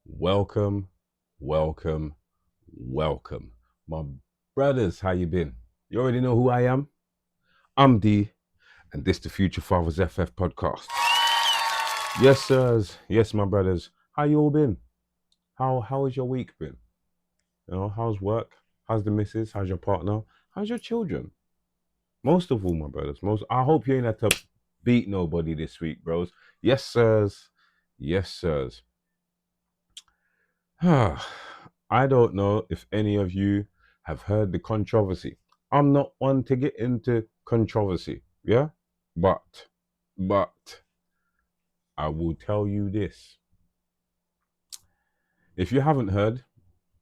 Welcome, welcome, welcome. My brothers, how you been? You already know who I am. I'm D, and this the Future Fathers FF podcast. Yes, sirs. Yes, my brothers. How you all been? How has your week been? How's work? How's the missus? How's your partner? How's your children? Most of all, my brothers. I hope you ain't had to beat nobody this week, bros. Yes, sirs. Yes, sirs. I don't know if any of you have heard the controversy. I'm not one to get into controversy, yeah? But I will tell you this. If you haven't heard,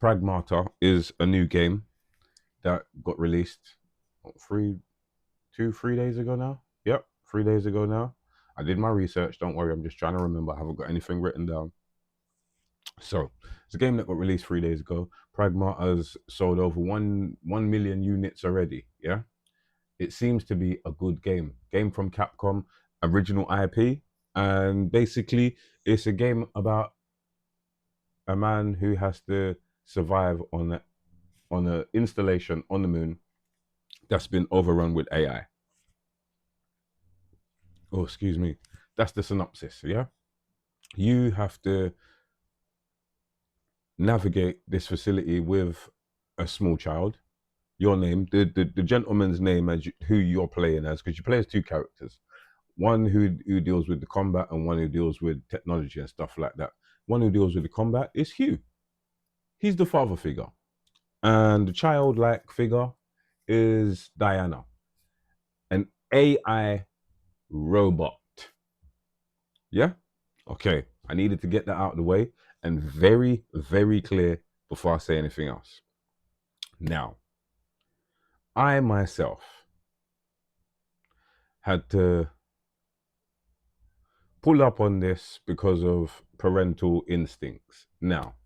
Pragmata is a new game that got released what, 3 days ago now. Yep, 3 days ago now. I did my research. Don't worry, I'm just trying to remember. I haven't got anything written down. So it's a game that got released 3 days ago. Pragmata's sold over 1 million units already. Yeah, it seems to be a good game. Game from Capcom, original IP, and basically it's a game about a man who has to survive on an installation on the moon that's been overrun with AI. Oh, excuse me. That's the synopsis. Yeah, you have to navigate this facility with a small child. Your name, the gentleman's name as who you're playing as, because you play as two characters. One who deals with the combat and one who deals with technology and stuff like that. One who deals with the combat is Hugh. He's the father figure. And the childlike figure is Diana, an AI robot. Yeah? Okay. I needed to get that out of the way and very, very clear before I say anything else. Now, I myself had to pull up on this because of parental instincts. Now,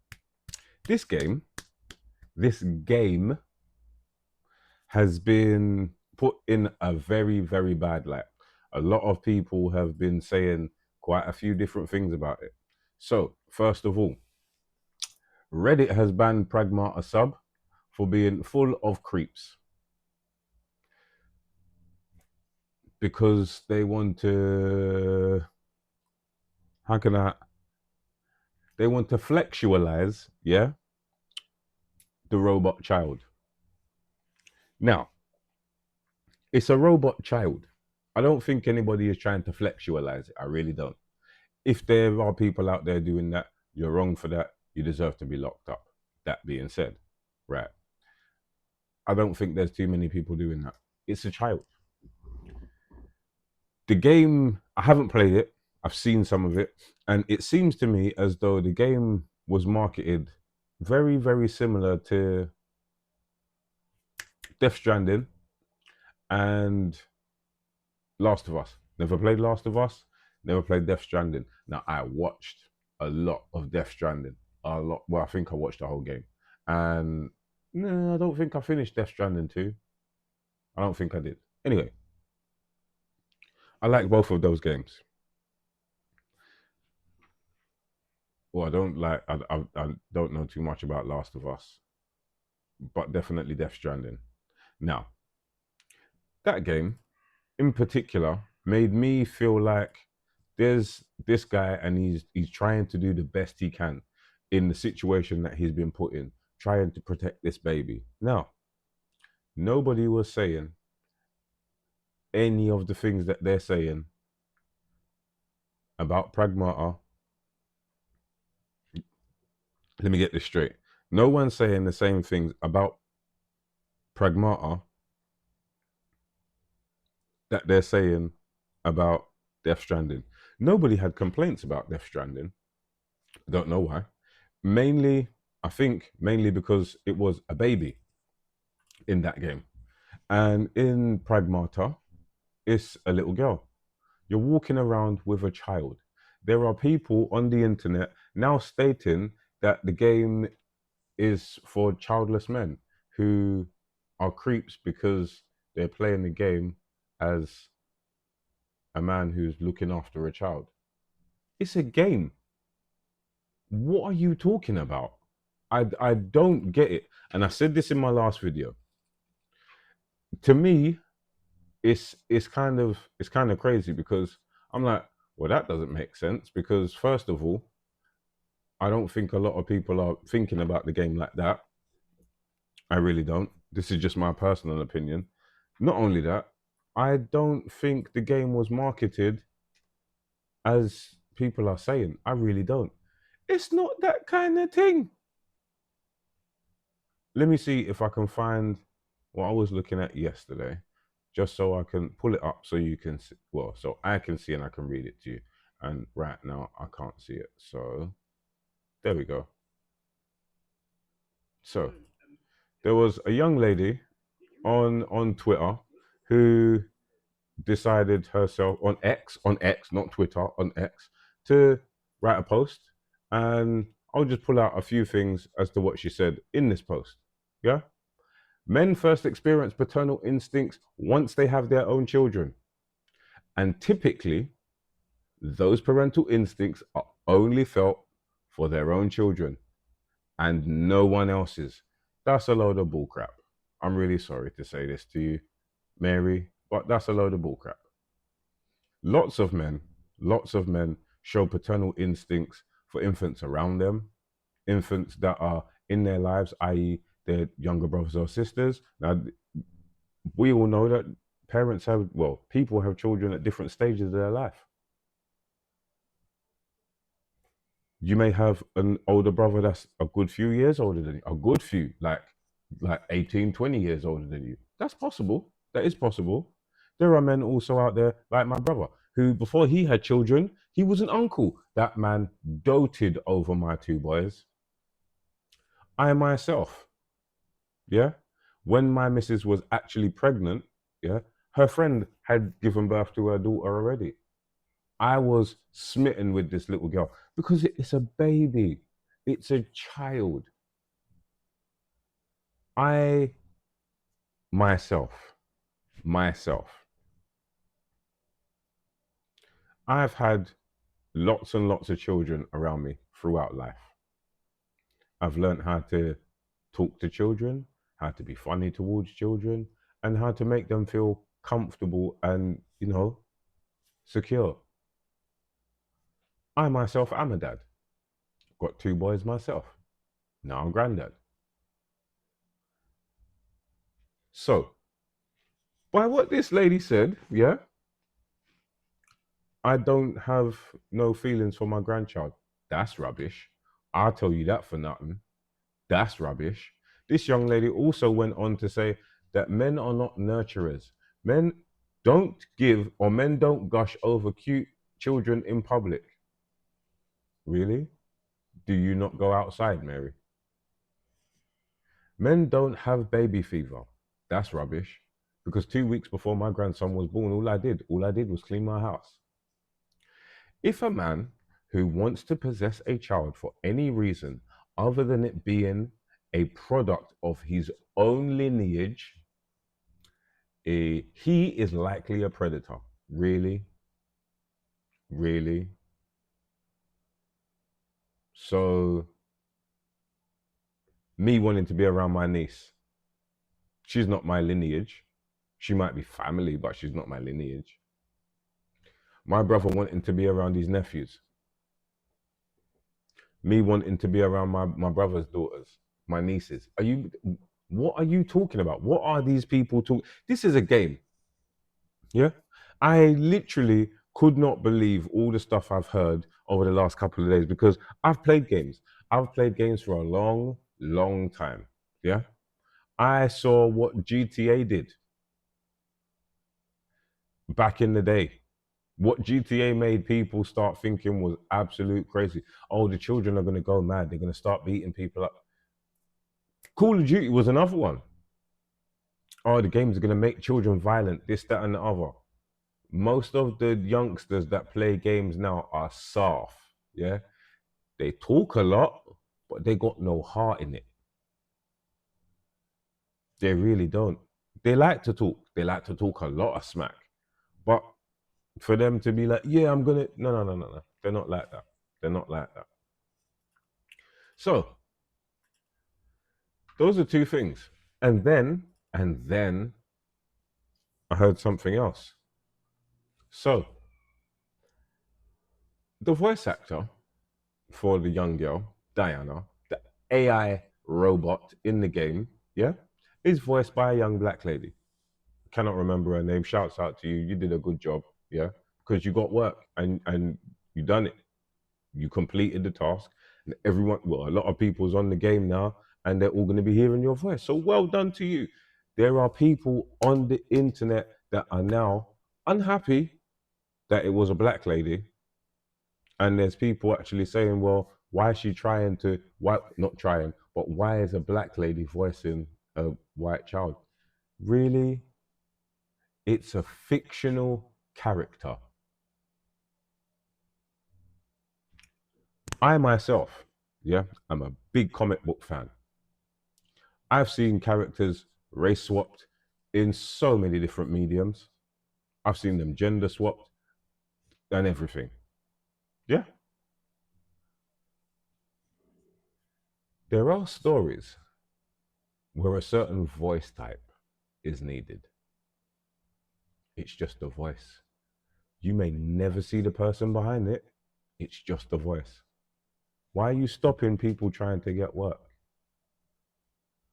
this game, this game has been put in a very, very bad light. A lot of people have been saying quite a few different things about it. So, first of all, Reddit has banned Pragmata sub for being full of creeps because they want to, how can I, they want to flexualize, yeah, the robot child. Now, it's a robot child. I don't think anybody is trying to flexualize it. I really don't. If there are people out there doing that, you're wrong for that. You deserve to be locked up. That being said, right. I don't think there's too many people doing that. It's a child. The game, I haven't played it. I've seen some of it. And it seems to me as though the game was marketed very, very similar to Death Stranding and Last of Us. Never played Last of Us, never played Death Stranding. Now, I watched a lot of Death Stranding. A lot. Well, I think I watched the whole game. And no, I don't think I finished Death Stranding 2. I don't think I did. Anyway, I like both of those games. Well, I don't like, I don't know too much about Last of Us, but definitely Death Stranding. Now, that game in particular made me feel like there's this guy and he's trying to do the best he can in the situation that he's been put in, trying to protect this baby. Now, nobody was saying any of the things that they're saying about Pragmata. Let me get this straight. No one's saying the same things about Pragmata that they're saying about Death Stranding. Nobody had complaints about Death Stranding. I don't know why. Mainly, I think mainly because it was a baby in that game. And in Pragmata, it's a little girl. You're walking around with a child. There are people on the internet now stating that the game is for childless men who are creeps because they're playing the game as a man who's looking after a child. It's a game. What are you talking about? I don't get it. And I said this in my last video. To me, it's kind of crazy because I'm like, well, that doesn't make sense because first of all, I don't think a lot of people are thinking about the game like that. I really don't. This is just my personal opinion. Not only that, I don't think the game was marketed as people are saying. I really don't. It's not that kind of thing. Let me see if I can find what I was looking at yesterday, just so I can pull it up so you can see, well, so I can see and I can read it to you. And right now I can't see it. So there we go. So there was a young lady on Twitter who decided herself on X, not Twitter, on X, to write a post. And I'll just pull out a few things as to what she said in this post. Yeah. Men first experience paternal instincts once they have their own children. And typically, those parental instincts are only felt for their own children and no one else's. That's a load of bullcrap. I'm really sorry to say this to you, Mary, but that's a load of bullcrap. Lots of men, lots of men show paternal instincts for infants around them, infants that are in their lives, i.e., their younger brothers or sisters. Now, we all know that people have children at different stages of their life. You may have an older brother that's a good few years older than you, a good few, like 18, 20 years older than you. That's possible. That is possible. There are men also out there, like my brother, who before he had children, he was an uncle. That man doted over my two boys. I myself, yeah, when my missus was actually pregnant, yeah, her friend had given birth to her daughter already. I was smitten with this little girl because it's a baby, it's a child. I myself, myself, I've had lots and lots of children around me throughout life. I've learned how to talk to children, how to be funny towards children, and how to make them feel comfortable and, secure. I myself am a dad. Got two boys myself. Now I'm granddad. So, by what this lady said, yeah, I don't have no feelings for my grandchild. That's rubbish. I'll tell you that for nothing. That's rubbish. This young lady also went on to say that men are not nurturers. Men men don't gush over cute children in public. Really? Do you not go outside, Mary? Men don't have baby fever. That's rubbish. Because 2 weeks before my grandson was born, all I did was clean my house. If a man who wants to possess a child for any reason other than it being a product of his own lineage, he is likely a predator. Really? Really? So, me wanting to be around my niece, she's not my lineage. She might be family, but she's not my lineage. My brother wanting to be around his nephews, me wanting to be around my brother's daughters, my nieces. What are you talking about? What are these people talking? This is a game. Yeah. I literally could not believe all the stuff I've heard over the last couple of days because I've played games. I've played games for a long, long time. Yeah. I saw what GTA did back in the day. What GTA made people start thinking was absolute crazy. Oh, the children are going to go mad. They're going to start beating people up. Call of Duty was another one. Oh, the games are going to make children violent, this, that, and the other. Most of the youngsters that play games now are soft. Yeah. They talk a lot, but they got no heart in it. They really don't. They like to talk. They like to talk a lot of smack. But for them to be like, yeah, I'm going to, no. They're not like that. They're not like that. So those are two things. And then I heard something else. So the voice actor for the young girl, Diana, the AI robot in the game, yeah, is voiced by a young black lady. Cannot remember her name. Shouts out to you. You did a good job, yeah, because you got work and you done it. You completed the task, and everyone, well, a lot of people's on the game now, and they're all going to be hearing your voice. So well done to you. There are people on the internet that are now unhappy that it was a black lady, and there's people actually saying, well, why is she trying to, why not trying, but why is a black lady voicing a white child? Really, it's a fictional character. I myself, yeah, I'm a big comic book fan. I've seen characters race swapped in so many different mediums. I've seen them gender swapped and everything. Yeah, there are stories where a certain voice type is needed. It's just a voice. You may never see the person behind it. It's just a voice. Why are you stopping people trying to get work?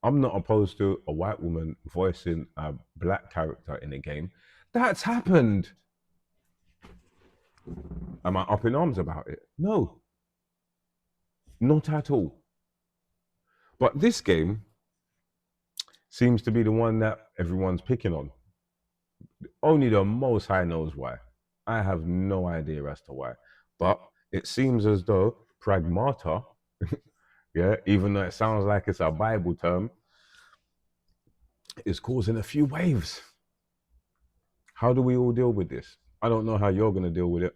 I'm not opposed to a white woman voicing a black character in a game. That's happened. Am I up in arms about it? No, not at all. But this game seems to be the one that everyone's picking on. Only the Most High knows why. I have no idea as to why. But it seems as though Pragmata, yeah, even though it sounds like it's a Bible term, is causing a few waves. How do we all deal with this? I don't know how you're going to deal with it,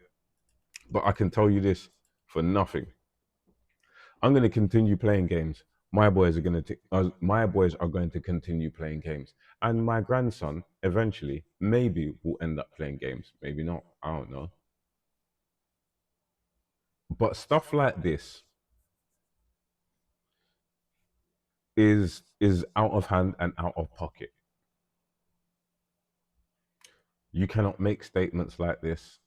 but I can tell you this for nothing. I'm going to continue playing games. My boys are going to continue playing games, and my grandson eventually maybe will end up playing games. Maybe not. I don't know. But stuff like this is out of hand and out of pocket. You cannot make statements like this,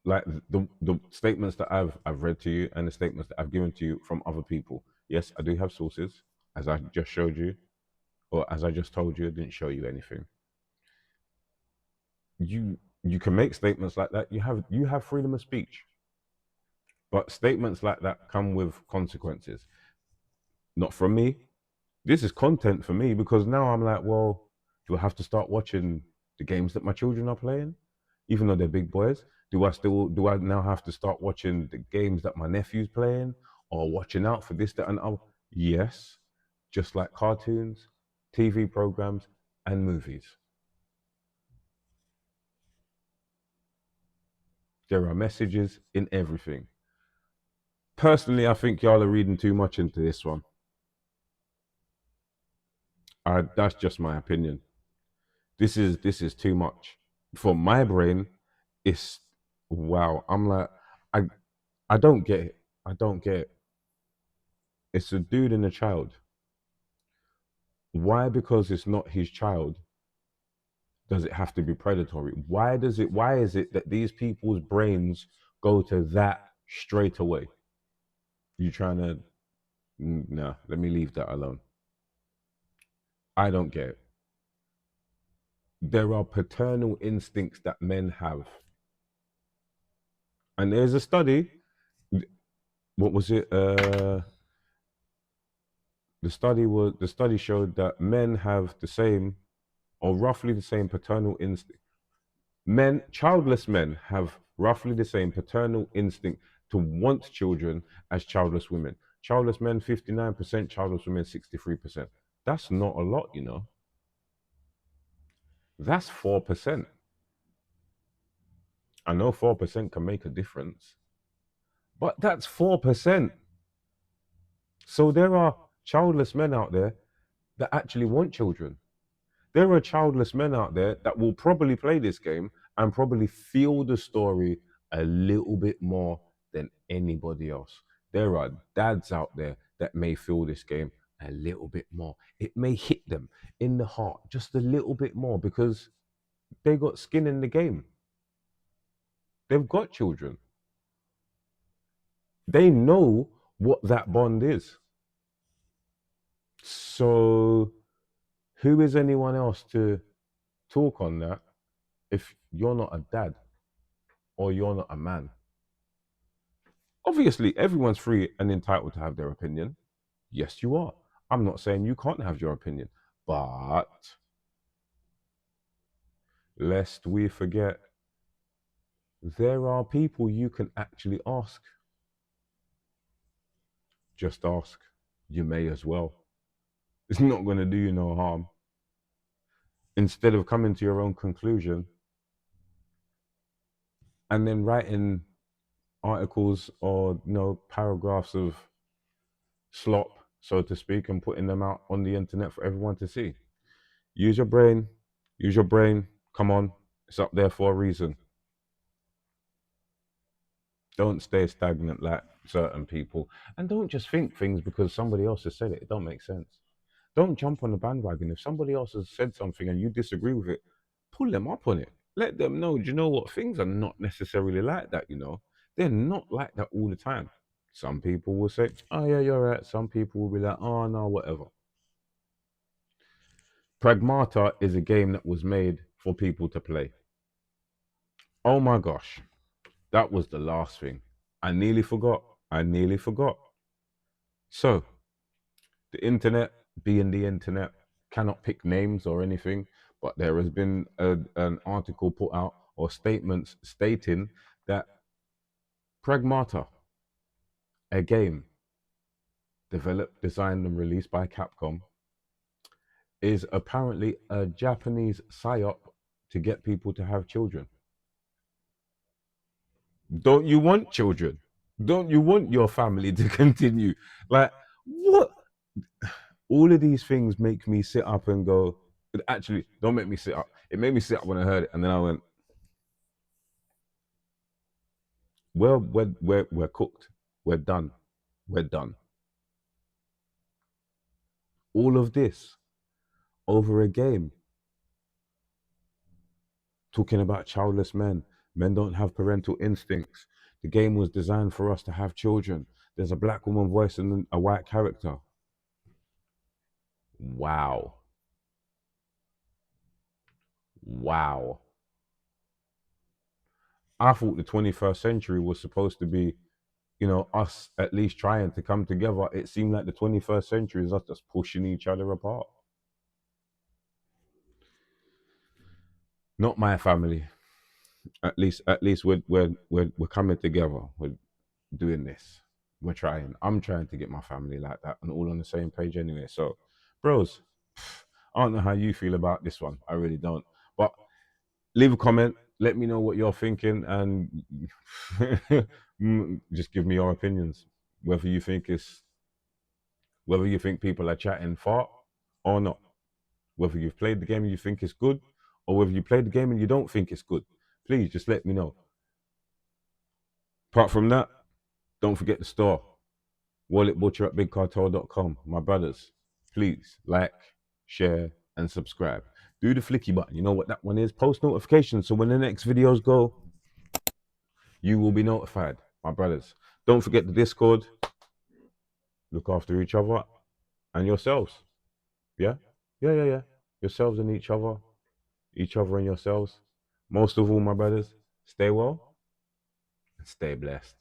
like the statements that I've read to you and the statements that I've given to you from other people. Yes, I do have sources, as I just showed you, or as I just told you. I didn't show you anything. You can make statements like that. You have freedom of speech, but statements like that come with consequences. Not from me. This is content for me because now I'm like, well, do I have to start watching the games that my children are playing, even though they're big boys? Do I now have to start watching the games that my nephew's playing, or watching out for this, that, and oh, yes, just like cartoons, TV programs, and movies. There are messages in everything. Personally, I think y'all are reading too much into this one. That's just my opinion. This is too much for my brain. It's wow. I'm like, I I don't get it. I don't get it. It's a dude and a child. Why? Because it's not his child. Does it have to be predatory? Why does it? Why is it that these people's brains go to that straight away? You trying to? No, let me leave that alone. I don't get it. There are paternal instincts that men have, and there's a study. What was it? The study showed that men have the same, or roughly the same, paternal instinct. Childless men have roughly the same paternal instinct to want children as childless women. Childless men 59%, childless women 63%. That's not a lot, you know. That's 4%. I know 4% can make a difference, but that's 4%. So there are childless men out there that actually want children. There are childless men out there that will probably play this game and probably feel the story a little bit more than anybody else. There are dads out there that may feel this game a little bit more. It may hit them in the heart just a little bit more because they got skin in the game. They've got children. They know what that bond is. So, who is anyone else to talk on that if you're not a dad or you're not a man? Obviously, everyone's free and entitled to have their opinion. Yes, you are. I'm not saying you can't have your opinion, but lest we forget, there are people you can actually ask. Just ask. You may as well. It's not going to do you no harm. Instead of coming to your own conclusion and then writing articles or paragraphs of slop, so to speak, and putting them out on the internet for everyone to see. Use your brain. Use your brain. Come on. It's up there for a reason. Don't stay stagnant like certain people. And don't just think things because somebody else has said it. It don't make sense. Don't jump on the bandwagon. If somebody else has said something and you disagree with it, pull them up on it. Let them know, do you know what? Things are not necessarily like that. They're not like that all the time. Some people will say, oh, yeah, you're right. Some people will be like, oh, no, whatever. Pragmata is a game that was made for people to play. Oh my gosh. That was the last thing. I nearly forgot. So, the internet, being the internet, cannot pick names or anything, but there has been an article put out or statements stating that Pragmata, a game developed, designed, and released by Capcom, is apparently a Japanese psyop to get people to have children. Don't you want children? Don't you want your family to continue? Like, what? All of these things make me sit up and go, actually, don't make me sit up. It made me sit up when I heard it. And then I went, well, we're cooked. We're done. We're done. All of this over a game talking about childless men. Men don't have parental instincts. The game was designed for us to have children. There's a black woman voice and a white character. Wow. Wow. I thought the 21st century was supposed to be, us at least trying to come together. It seemed like the 21st century is us just pushing each other apart. Not my family. At least we're coming together. We're doing this. We're trying. I'm trying to get my family like that and all on the same page anyway. So, bros, I don't know how you feel about this one. I really don't. But leave a comment. Let me know what you're thinking, and just give me your opinions. Whether you think people are chatting fart or not. Whether you've played the game and you think it's good, or whether you played the game and you don't think it's good. Please just let me know. Apart from that, don't forget the store. WalletButcher at BigCartel.com. My brothers, please like, share, and subscribe. Do the flicky button. You know what that one is? Post notifications. So when the next videos go, you will be notified. My brothers, don't forget the Discord. Look after each other and yourselves. Yeah? Yeah. Yourselves and each other and yourselves. Most of all, my brothers, stay well and stay blessed.